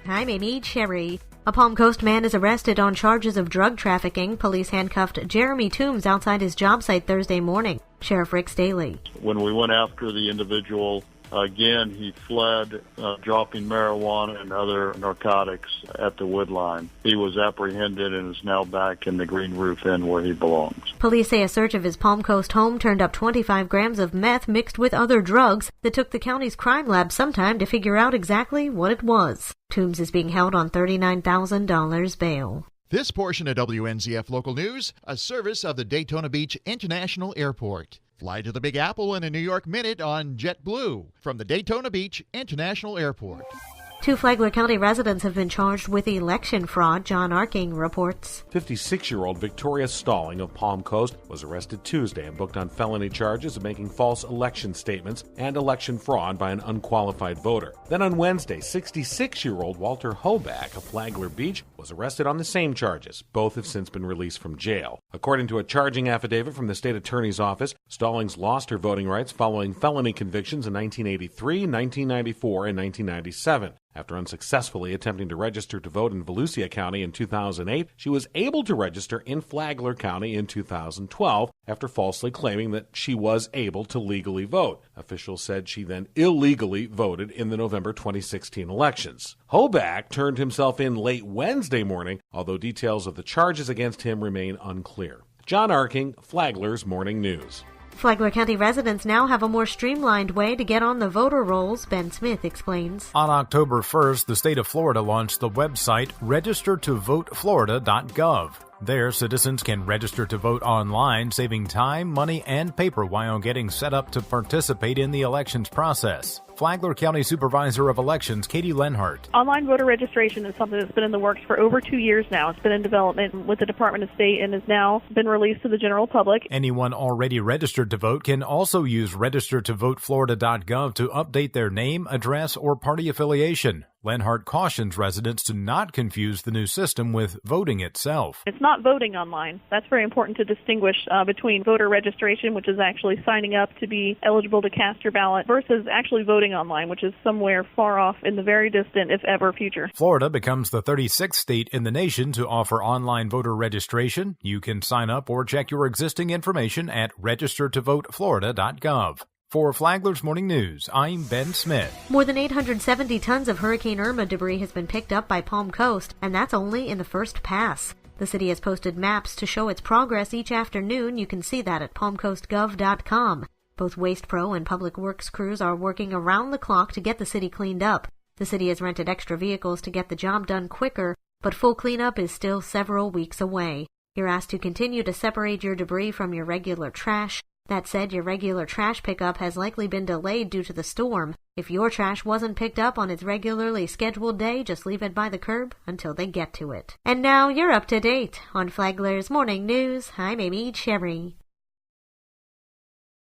I'm Amy Cherry. A Palm Coast man is arrested on charges of drug trafficking. Police handcuffed Jeremy Toombs outside his job site Thursday morning. Sheriff Rick Staley. When we went after the individual, again, he fled, dropping marijuana and other narcotics at the wood line. He was apprehended and is now back in the Green Roof Inn where he belongs. Police say a search of his Palm Coast home turned up 25 grams of meth mixed with other drugs that took the county's crime lab some time to figure out exactly what it was. Toombs is being held on $39,000 bail. This portion of WNZF Local News, a service of the Daytona Beach International Airport. Fly to the Big Apple in a New York minute on JetBlue from the Daytona Beach International Airport. 2 Flagler County residents have been charged with election fraud, John Arking reports. 56-year-old Victoria Stalling of Palm Coast was arrested Tuesday and booked on felony charges of making false election statements and election fraud by an unqualified voter. Then on Wednesday, 66-year-old Walter Hoback of Flagler Beach was arrested on the same charges. Both have since been released from jail. According to a charging affidavit from the state attorney's office, Stallings lost her voting rights following felony convictions in 1983, 1994, and 1997. After unsuccessfully attempting to register to vote in Volusia County in 2008, she was able to register in Flagler County in 2012 after falsely claiming that she was able to legally vote. Officials said she then illegally voted in the November 2016 elections. Hoback turned himself in late Wednesday morning, although details of the charges against him remain unclear. John Arking, Flagler's Morning News. Flagler County residents now have a more streamlined way to get on the voter rolls, Ben Smith explains. On October 1st, the state of Florida launched the website registertovoteflorida.gov. There, citizens can register to vote online, saving time, money, and paper while getting set up to participate in the elections process. Flagler County Supervisor of Elections, Katie Lenhart. Online voter registration is something that's been in the works for over 2 years now. It's been in development with the Department of State and has now been released to the general public. Anyone already registered to vote can also use registertovoteflorida.gov to update their name, address, or party affiliation. Lenhart cautions residents to not confuse the new system with voting itself. It's not voting online. That's very important to distinguish between voter registration, which is actually signing up to be eligible to cast your ballot, versus actually voting online, which is somewhere far off in the very distant, if ever, future. Florida becomes the 36th state in the nation to offer online voter registration. You can sign up or check your existing information at registertovoteflorida.gov. For Flagler's Morning News, I'm Ben Smith. More than 870 tons of Hurricane Irma debris has been picked up by Palm Coast, and that's only in the first pass. The city has posted maps to show its progress each afternoon. You can see that at palmcoastgov.com. Both Waste Pro and Public Works crews are working around the clock to get the city cleaned up. The city has rented extra vehicles to get the job done quicker, but full cleanup is still several weeks away. You're asked to continue to separate your debris from your regular trash. That said, your regular trash pickup has likely been delayed due to the storm. If your trash wasn't picked up on its regularly scheduled day, just leave it by the curb until they get to it. And now you're up to date on Flagler's Morning News. I'm Amy Cherry.